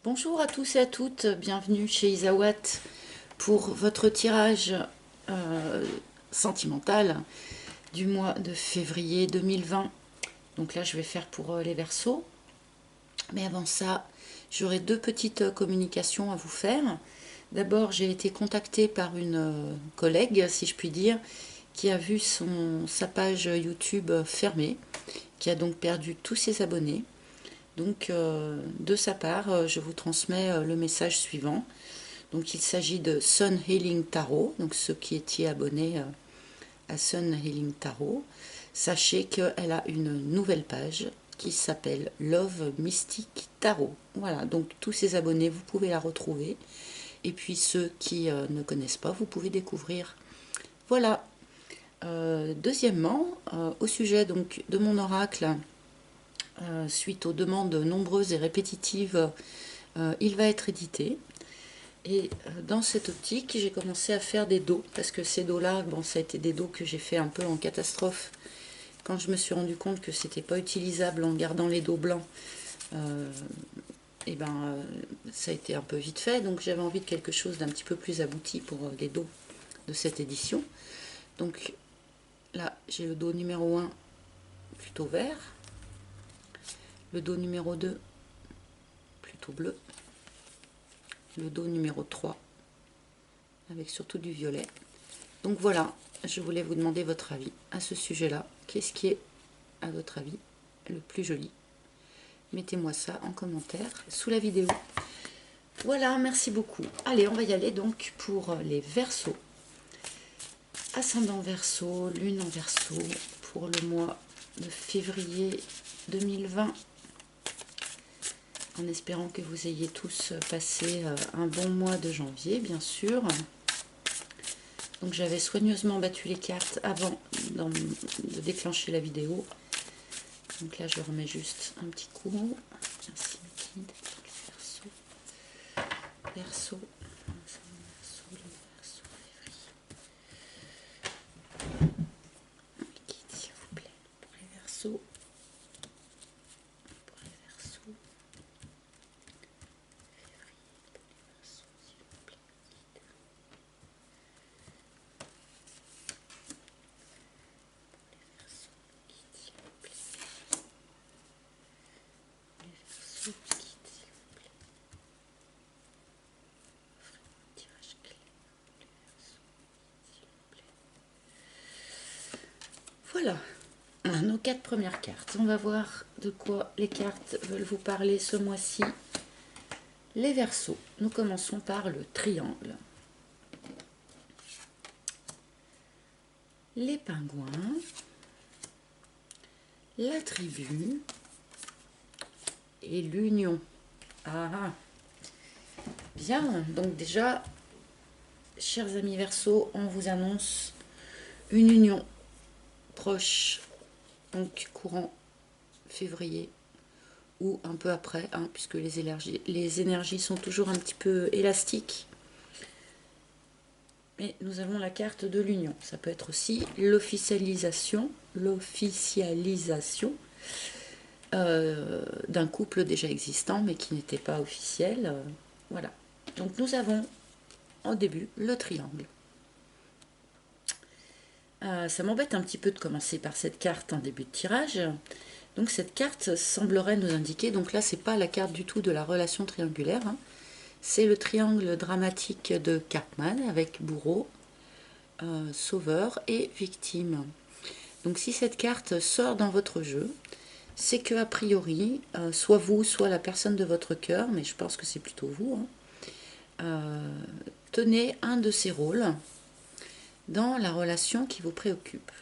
Bonjour à tous et à toutes, bienvenue chez Isawat pour votre tirage euh, sentimental du mois de février 2020. Donc là je vais faire pour les Verseaux, mais avant ça j'aurai deux petites communications à vous faire. D'abord j'ai été contactée par une collègue, si je puis dire, qui a vu sa page YouTube fermée, qui a donc perdu tous ses abonnés. Donc, de sa part, je vous transmets le message suivant. Donc, il s'agit de Sun Healing Tarot. Donc, ceux qui étiez abonnés à Sun Healing Tarot, sachez qu'elle a une nouvelle page qui s'appelle Love Mystic Tarot. Voilà, donc tous ces abonnés, vous pouvez la retrouver. Et puis ceux qui ne connaissent pas, vous pouvez découvrir. Voilà. Deuxièmement, au sujet donc de mon oracle, suite aux demandes nombreuses et répétitives, il va être édité. Et dans cette optique, j'ai commencé à faire des dos, parce que ces dos-là, bon, ça a été des dos que j'ai fait un peu en catastrophe. Quand je me suis rendu compte que c'était pas utilisable en gardant les dos blancs, euh, et ben, ça a été un peu vite fait. Donc j'avais envie de quelque chose d'un petit peu plus abouti pour les dos de cette édition. Donc là, j'ai le dos numéro 1 plutôt vert, le dos numéro 2 plutôt bleu, le dos numéro 3 avec surtout du violet. Donc voilà, je voulais vous demander votre avis à ce sujet-là. Qu'est-ce qui est, à votre avis, le plus joli? Mettez-moi ça en commentaire sous la vidéo. Voilà, merci beaucoup. Allez, on va y aller donc pour les Verseaux. Ascendant Verseau, Lune en Verseau pour le mois de février 2020. En espérant que vous ayez tous passé un bon mois de janvier, bien sûr. Donc j'avais soigneusement battu les cartes avant de déclencher la vidéo. Donc là je remets juste un petit coup. Merci mes guides. Verseau. Verseau. Mes guides, s'il vous plaît. Pour les Verseaux. Pour les Verseaux. Voilà, nos 4 premières cartes. On va voir de quoi les cartes veulent vous parler ce mois-ci. Les Verseaux. Nous commençons par le triangle. Les pingouins. La tribu. Et l'union. Ah, bien, donc déjà, chers amis Verseaux, on vous annonce une union proche, donc courant février ou un peu après, hein, puisque les énergies sont toujours un petit peu élastiques. Mais nous avons la carte de l'union. Ça peut être aussi l'officialisation d'un couple déjà existant mais qui n'était pas officiel. Voilà. Donc nous avons au début le triangle. Ça m'embête un petit peu de commencer par cette carte en début de tirage. Donc cette carte semblerait nous indiquer, donc là c'est pas la carte du tout de la relation triangulaire, hein. C'est le triangle dramatique de Cartman avec bourreau, sauveur et victime. Donc si cette carte sort dans votre jeu, c'est que a priori, soit vous, soit la personne de votre cœur, mais je pense que c'est plutôt vous, hein, tenez un de ces rôles dans la relation qui vous préoccupe.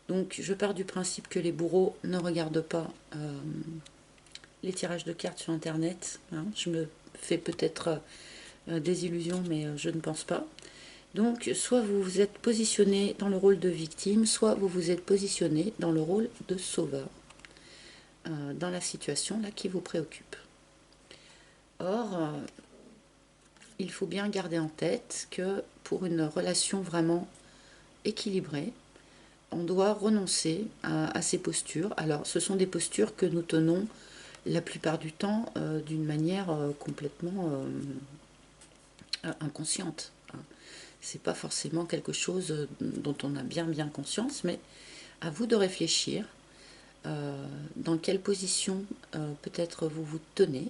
Donc je pars du principe que les bourreaux ne regardent pas les tirages de cartes sur internet, hein. Je me fais peut-être des illusions, mais je ne pense pas. Donc soit vous vous êtes positionné dans le rôle de victime, soit vous vous êtes positionné dans le rôle de sauveur, dans la situation là qui vous préoccupe. Or, il faut bien garder en tête que pour une relation vraiment équilibrée, on doit renoncer à ces postures. Alors, ce sont des postures que nous tenons la plupart du temps d'une manière complètement inconsciente. Hein. C'est pas forcément quelque chose dont on a bien conscience, mais à vous de réfléchir dans quelle position peut-être vous vous tenez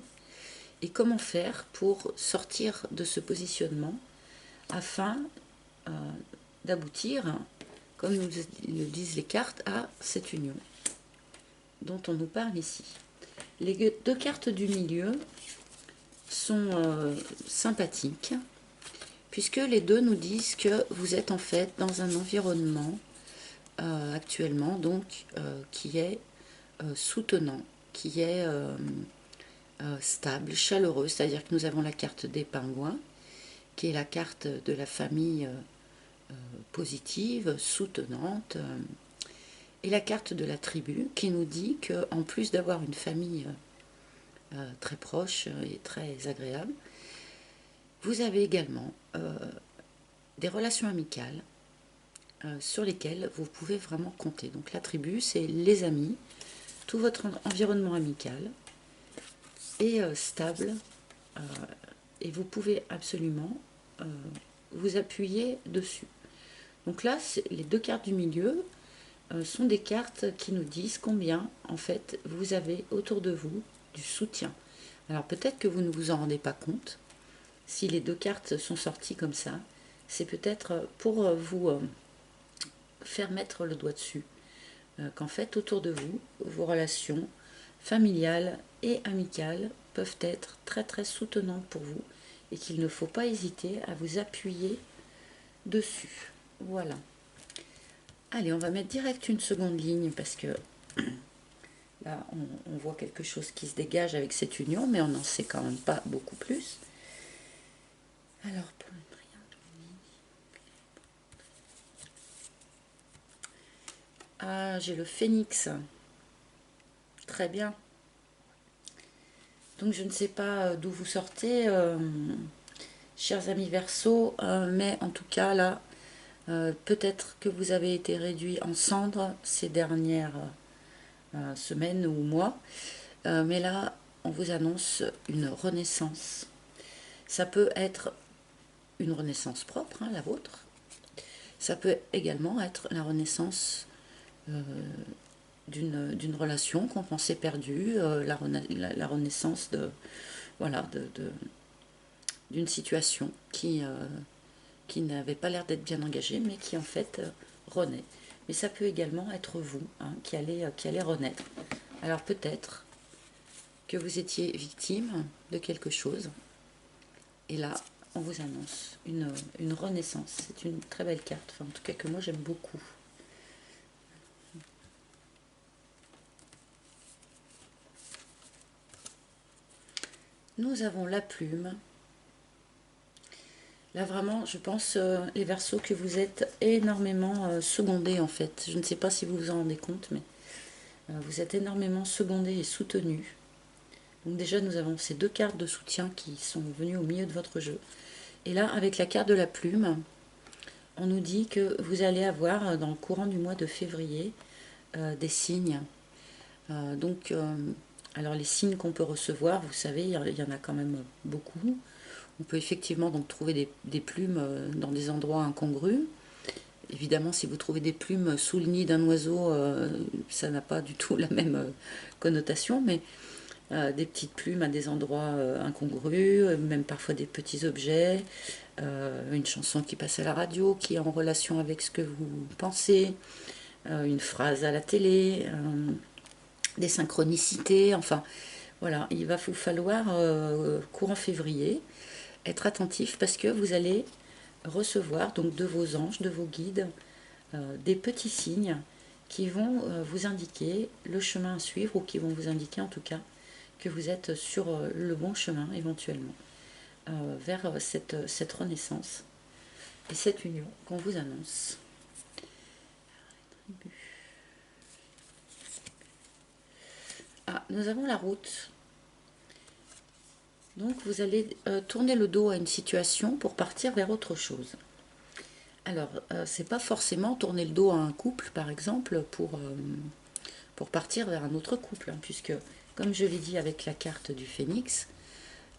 et comment faire pour sortir de ce positionnement afin d'aboutir, comme nous le disent les cartes, à cette union dont on nous parle ici. Les deux cartes du milieu sont sympathiques, puisque les deux nous disent que vous êtes en fait dans un environnement actuellement, donc qui est soutenant, qui est stable, chaleureux, c'est-à-dire que nous avons la carte des pingouins, qui est la carte de la famille positive, soutenante, et la carte de la tribu, qui nous dit qu'en plus d'avoir une famille très proche et très agréable, vous avez également des relations amicales sur lesquelles vous pouvez vraiment compter. Donc la tribu, c'est les amis, tout votre environnement amical est stable et vous pouvez absolument vous appuyer dessus. Donc là, les deux cartes du milieu sont des cartes qui nous disent combien, en fait, vous avez autour de vous du soutien. Alors peut-être que vous ne vous en rendez pas compte. Si les deux cartes sont sorties comme ça, c'est peut-être pour vous faire mettre le doigt dessus. Qu'en fait, autour de vous, vos relations familiales et amicales peuvent être très soutenantes pour vous et qu'il ne faut pas hésiter à vous appuyer dessus. Voilà. Allez, on va mettre direct une seconde ligne parce que là, on voit quelque chose qui se dégage avec cette union, mais on n'en sait quand même pas beaucoup plus. Alors, pour le triangle, ah, j'ai le phénix. Très bien. Donc, je ne sais pas d'où vous sortez, chers amis Verseau, mais en tout cas, là, peut-être que vous avez été réduit en cendres ces dernières semaines ou mois, mais là, on vous annonce une renaissance. Ça peut être une renaissance propre, hein, la vôtre. Ça peut également être la renaissance d'une relation qu'on pensait perdue, la renaissance de voilà d'une situation qui n'avait pas l'air d'être bien engagée, mais qui en fait renaît. Mais ça peut également être vous hein, qui allez renaître. Alors peut-être que vous étiez victime de quelque chose, et là, on vous annonce une renaissance. C'est une très belle carte, enfin, en tout cas que moi j'aime beaucoup. Nous avons la plume. Là vraiment, je pense, les Verseaux, que vous êtes énormément secondés en fait. Je ne sais pas si vous vous en rendez compte, mais vous êtes énormément secondés et soutenus. Donc déjà, nous avons ces deux cartes de soutien qui sont venues au milieu de votre jeu. Et là, avec la carte de la plume, on nous dit que vous allez avoir, dans le courant du mois de février, des signes. Alors les signes qu'on peut recevoir, vous savez, il y en a quand même beaucoup. On peut effectivement donc trouver des plumes dans des endroits incongrus. Évidemment, si vous trouvez des plumes sous le nid d'un oiseau, ça n'a pas du tout la même connotation, mais des petites plumes à des endroits incongrus, même parfois des petits objets, une chanson qui passe à la radio, qui est en relation avec ce que vous pensez, une phrase à la télé, des synchronicités, enfin voilà, il va vous falloir courant février être attentif parce que vous allez recevoir donc de vos anges, de vos guides, des petits signes qui vont vous indiquer le chemin à suivre ou qui vont vous indiquer en tout cas que vous êtes sur le bon chemin éventuellement vers cette renaissance et cette union qu'on vous annonce. Ah, nous avons la route. Donc vous allez tourner le dos à une situation pour partir vers autre chose. Alors, c'est pas forcément tourner le dos à un couple, par exemple, pour partir vers un autre couple, hein, puisque comme je l'ai dit avec la carte du phénix,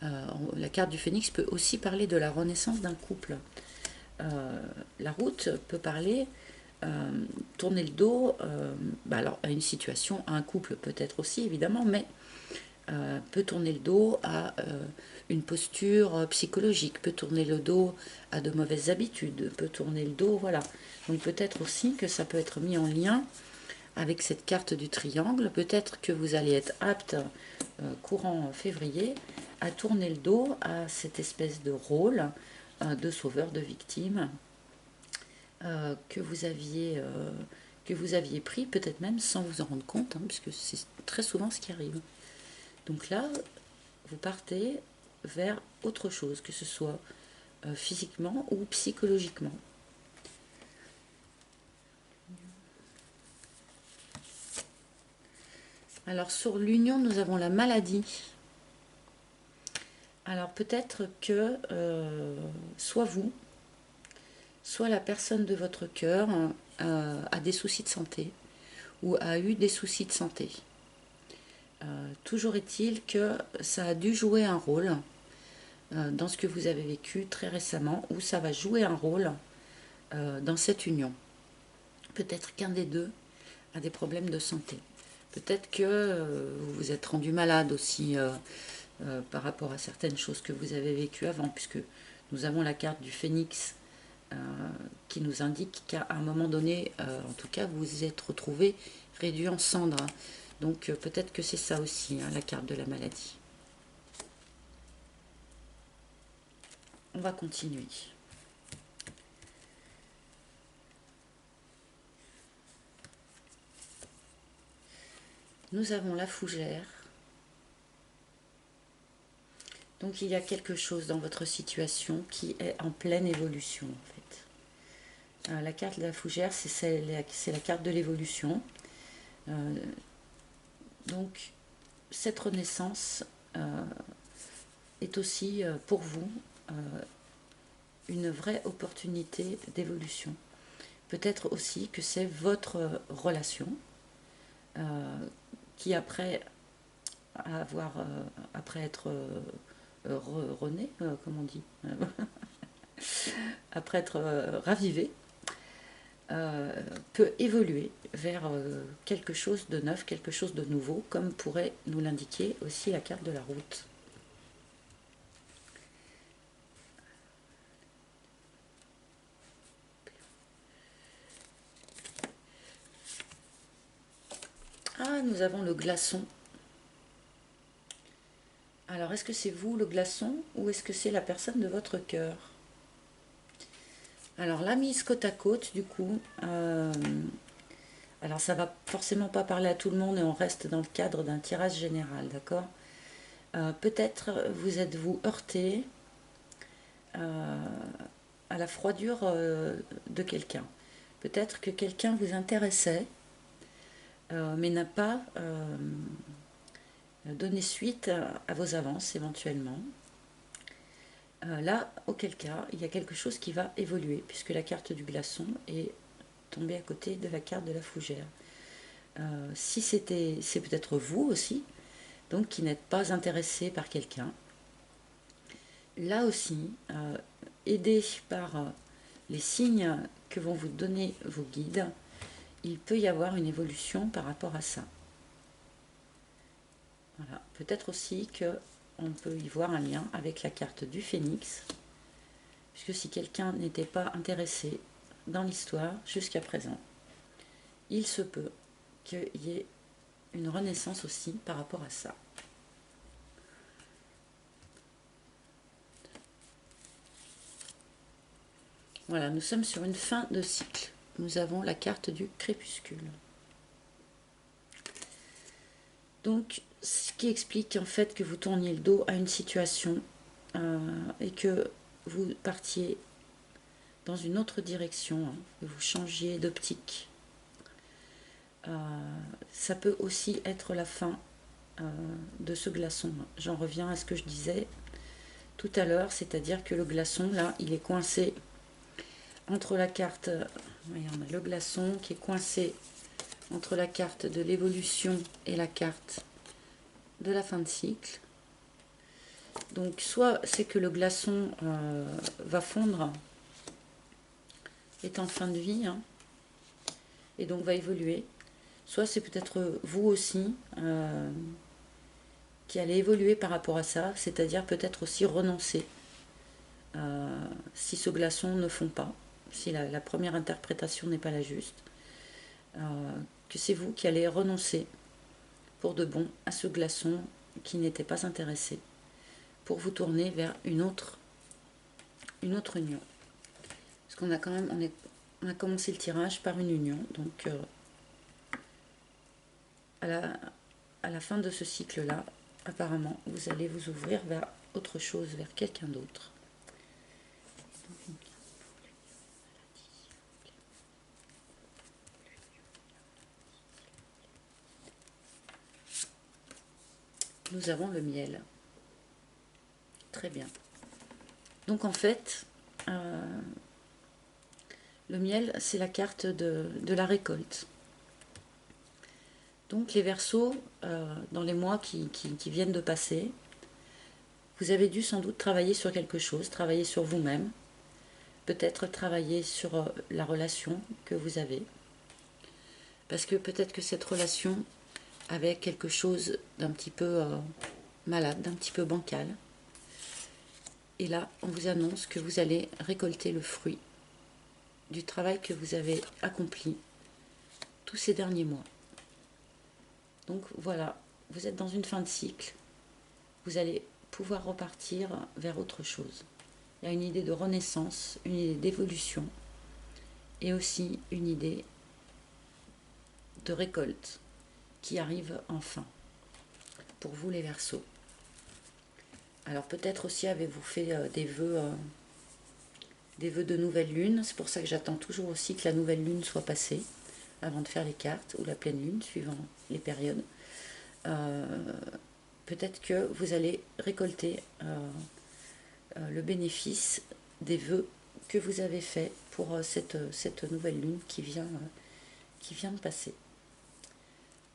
la carte du phénix peut aussi parler de la renaissance d'un couple. La route peut parler, tourner le dos alors à une situation, à un couple peut-être aussi évidemment, mais peut tourner le dos à une posture psychologique, peut tourner le dos à de mauvaises habitudes, peut tourner le dos, voilà. Donc peut-être aussi que ça peut être mis en lien avec cette carte du triangle. Peut-être que vous allez être apte, courant février, à tourner le dos à cette espèce de rôle de sauveur de victime que vous aviez pris, peut-être même sans vous en rendre compte, hein, puisque c'est très souvent ce qui arrive. Donc là, vous partez vers autre chose, que ce soit physiquement ou psychologiquement. Alors sur l'union, nous avons la maladie. Alors peut-être que soit vous, soit la personne de votre cœur a des soucis de santé ou a eu des soucis de santé. Toujours est-il que ça a dû jouer un rôle dans ce que vous avez vécu très récemment, ou ça va jouer un rôle dans cette union. Peut-être qu'un des deux a des problèmes de santé. Peut-être que vous vous êtes rendu malade aussi par rapport à certaines choses que vous avez vécues avant, puisque nous avons la carte du phénix qui nous indique qu'à un moment donné, en tout cas, vous vous êtes retrouvé réduit en cendres. Donc peut-être que c'est ça aussi, hein, la carte de la maladie. On va continuer. Nous avons la fougère. Donc il y a quelque chose dans votre situation qui est en pleine évolution en fait. La carte de la fougère, c'est la carte de l'évolution. Donc cette renaissance est aussi pour vous une vraie opportunité d'évolution. Peut-être aussi que c'est votre relation qui après être rené, comme on dit, après être ravivé, peut évoluer vers quelque chose de neuf, quelque chose de nouveau, comme pourrait nous l'indiquer aussi la carte de la route. Ah, nous avons le glaçon. Alors, est-ce que c'est vous le glaçon ou est-ce que c'est la personne de votre cœur? Alors, la mise côte à côte, du coup, alors ça va forcément pas parler à tout le monde et on reste dans le cadre d'un tirage général, d'accord? Peut-être vous êtes-vous heurté à la froidure de quelqu'un. Peut-être que quelqu'un vous intéressait, mais n'a pas donné suite à vos avances éventuellement. Là, auquel cas, il y a quelque chose qui va évoluer, puisque la carte du glaçon est tombée à côté de la carte de la fougère. Si c'est peut-être vous aussi, donc qui n'êtes pas intéressé par quelqu'un. Là aussi, aidé par les signes que vont vous donner vos guides, il peut y avoir une évolution par rapport à ça. Voilà. Peut-être aussi qu'on peut y voir un lien avec la carte du phénix, puisque si quelqu'un n'était pas intéressé dans l'histoire jusqu'à présent, il se peut qu'il y ait une renaissance aussi par rapport à ça. Voilà, nous sommes sur une fin de cycle. Nous avons la carte du crépuscule. Donc, ce qui explique en fait que vous tourniez le dos à une situation et que vous partiez dans une autre direction, hein, que vous changiez d'optique. Ça peut aussi être la fin de ce glaçon. J'en reviens à ce que je disais tout à l'heure, c'est-à-dire que le glaçon, là, il est coincé entre la carte, voyez, on a le glaçon qui est coincé entre la carte de l'évolution et la carte de la fin de cycle. Donc soit c'est que le glaçon va fondre, est en fin de vie, hein, et donc va évoluer. Soit c'est peut-être vous aussi qui allez évoluer par rapport à ça, c'est-à-dire peut-être aussi renoncer si ce glaçon ne fond pas, si la première interprétation n'est pas la juste, que c'est vous qui allez renoncer pour de bon à ce glaçon qui n'était pas intéressé, pour vous tourner vers une autre union. Parce qu'on a quand même, on a commencé le tirage par une union, donc à la fin de ce cycle-là, apparemment, vous allez vous ouvrir vers autre chose, vers quelqu'un d'autre. Nous avons le miel. Très bien. Donc en fait, le miel, c'est la carte de la récolte. Donc les Verseaux, dans les mois qui viennent de passer, vous avez dû sans doute travailler sur quelque chose, travailler sur vous-même, peut-être travailler sur la relation que vous avez. Parce que peut-être que cette relation avait quelque chose d'un petit peu malade, d'un petit peu bancal. Et là, on vous annonce que vous allez récolter le fruit du travail que vous avez accompli tous ces derniers mois. Donc voilà, vous êtes dans une fin de cycle. Vous allez pouvoir repartir vers autre chose. Il y a une idée de renaissance, une idée d'évolution et aussi une idée de récolte qui arrive enfin pour vous les Verseaux. Alors peut-être aussi avez-vous fait des vœux de nouvelle lune. C'est pour ça que j'attends toujours aussi que la nouvelle lune soit passée avant de faire les cartes, ou la pleine lune, suivant les périodes. Peut-être que vous allez récolter le bénéfice des vœux que vous avez faits pour cette nouvelle lune qui vient de passer.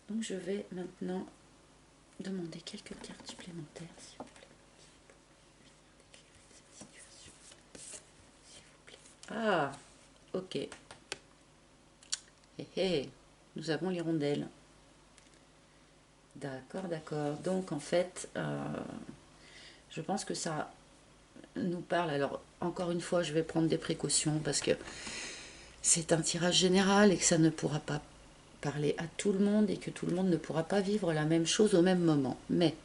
Donc je vais maintenant demander quelques cartes supplémentaires, s'il vous plaît. Ah, ok. Nous avons l'hirondelle. D'accord, d'accord. Donc en fait, je pense que ça nous parle. Alors encore une fois, je vais prendre des précautions parce que c'est un tirage général et que ça ne pourra pas parler à tout le monde et que tout le monde ne pourra pas vivre la même chose au même moment. Mais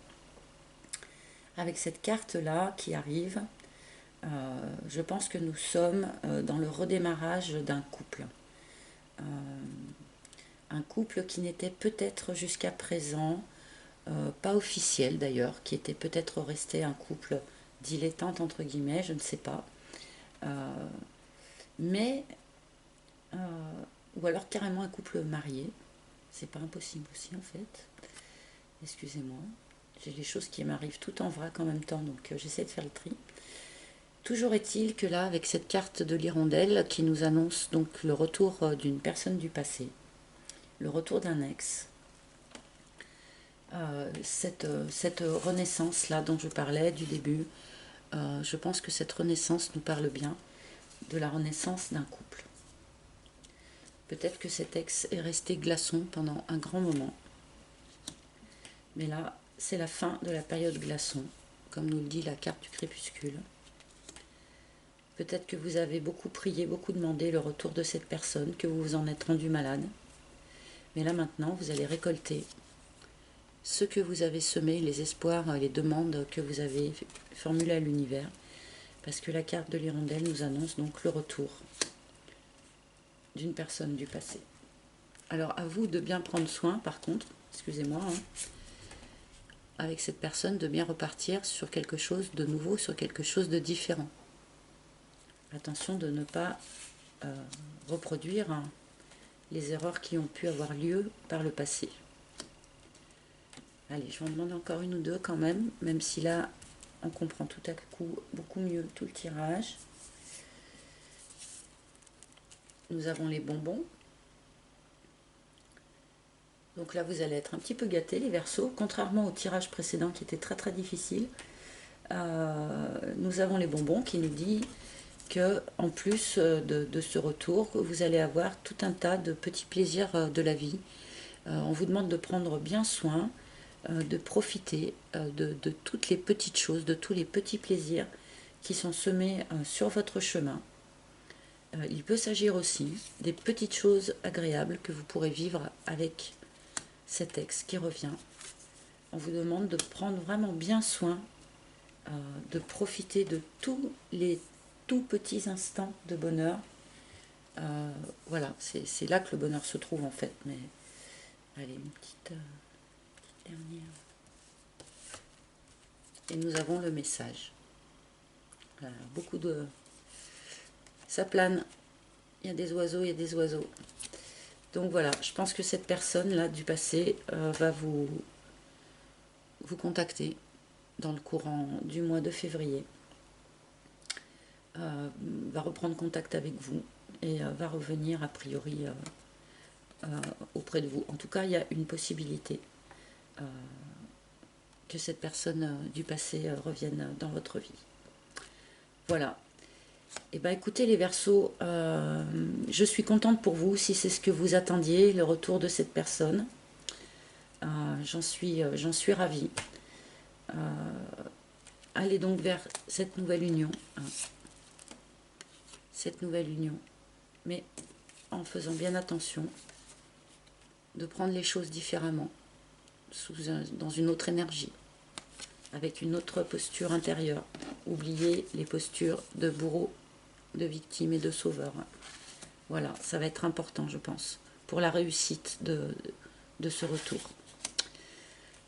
avec cette carte-là qui arrive, je pense que nous sommes dans le redémarrage d'un couple. Un couple qui n'était peut-être jusqu'à présent pas officiel d'ailleurs, qui était peut-être resté un couple dilettante entre guillemets, je ne sais pas. Mais ou alors carrément un couple marié, c'est pas impossible aussi en fait. Excusez-moi, j'ai les choses qui m'arrivent tout en vrac en même temps, donc j'essaie de faire le tri. Toujours est-il que là, avec cette carte de l'hirondelle qui nous annonce donc le retour d'une personne du passé, le retour d'un ex, cette renaissance-là dont je parlais du début, je pense que cette renaissance nous parle bien de la renaissance d'un couple. Peut-être que cet ex est resté glaçon pendant un grand moment, mais là, c'est la fin de la période glaçon, comme nous le dit la carte du crépuscule. Peut-être que vous avez beaucoup prié, beaucoup demandé le retour de cette personne, que vous vous en êtes rendu malade. Mais là maintenant, vous allez récolter ce que vous avez semé, les espoirs, les demandes que vous avez formulées à l'univers. Parce que la carte de l'hirondelle nous annonce donc le retour d'une personne du passé. Alors à vous de bien prendre soin, par contre, excusez-moi, avec cette personne, de bien repartir sur quelque chose de nouveau, sur quelque chose de différent. Attention de ne pas reproduire les erreurs qui ont pu avoir lieu par le passé. Allez, je vais en demander encore une ou deux quand même si là, on comprend tout à coup beaucoup mieux tout le tirage. Nous avons les bonbons. Donc là, vous allez être un petit peu gâtés, les Verseaux, contrairement au tirage précédent qui était très très difficile. Nous avons les bonbons qui nous dit que, en plus de ce retour, vous allez avoir tout un tas de petits plaisirs de la vie. On vous demande de prendre bien soin, de profiter de toutes les petites choses, de tous les petits plaisirs qui sont semés sur votre chemin. Il peut s'agir aussi des petites choses agréables que vous pourrez vivre avec cet ex qui revient. On vous demande de prendre vraiment bien soin, de profiter de tous les tout petits instants de bonheur. Voilà, c'est là que le bonheur se trouve en fait. Mais allez, une petite dernière. Et nous avons le message. Voilà, beaucoup de... Ça plane. Il y a des oiseaux, il y a des oiseaux. Donc voilà, je pense que cette personne-là du passé va vous contacter dans le courant du mois de février. Va reprendre contact avec vous et va revenir a priori auprès de vous. En tout cas, il y a une possibilité que cette personne du passé revienne dans votre vie. Voilà. Eh bien, écoutez les Verseaux, je suis contente pour vous si c'est ce que vous attendiez, le retour de cette personne. J'en suis ravie. Allez donc vers cette nouvelle union. Cette nouvelle union. Mais en faisant bien attention de prendre les choses différemment, dans une autre énergie, avec une autre posture intérieure. Oubliez les postures de bourreau, de victime et de sauveur. Voilà, ça va être important, je pense, pour la réussite de ce retour.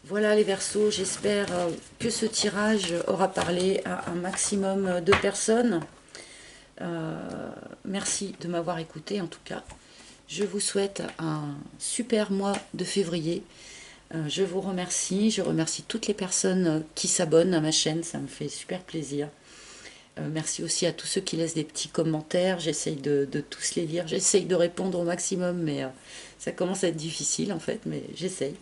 Voilà les Verseaux, j'espère que ce tirage aura parlé à un maximum de personnes. Merci de m'avoir écouté en tout cas. Je vous souhaite un super mois de février. Je vous remercie, je remercie toutes les personnes qui s'abonnent à ma chaîne, ça me fait super plaisir. Merci aussi à tous ceux qui laissent des petits commentaires, j'essaye de tous les lire, j'essaye de répondre au maximum, mais ça commence à être difficile en fait, mais j'essaye.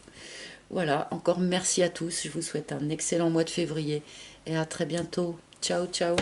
Voilà, encore merci à tous, je vous souhaite un excellent mois de février et à très bientôt. Ciao, ciao.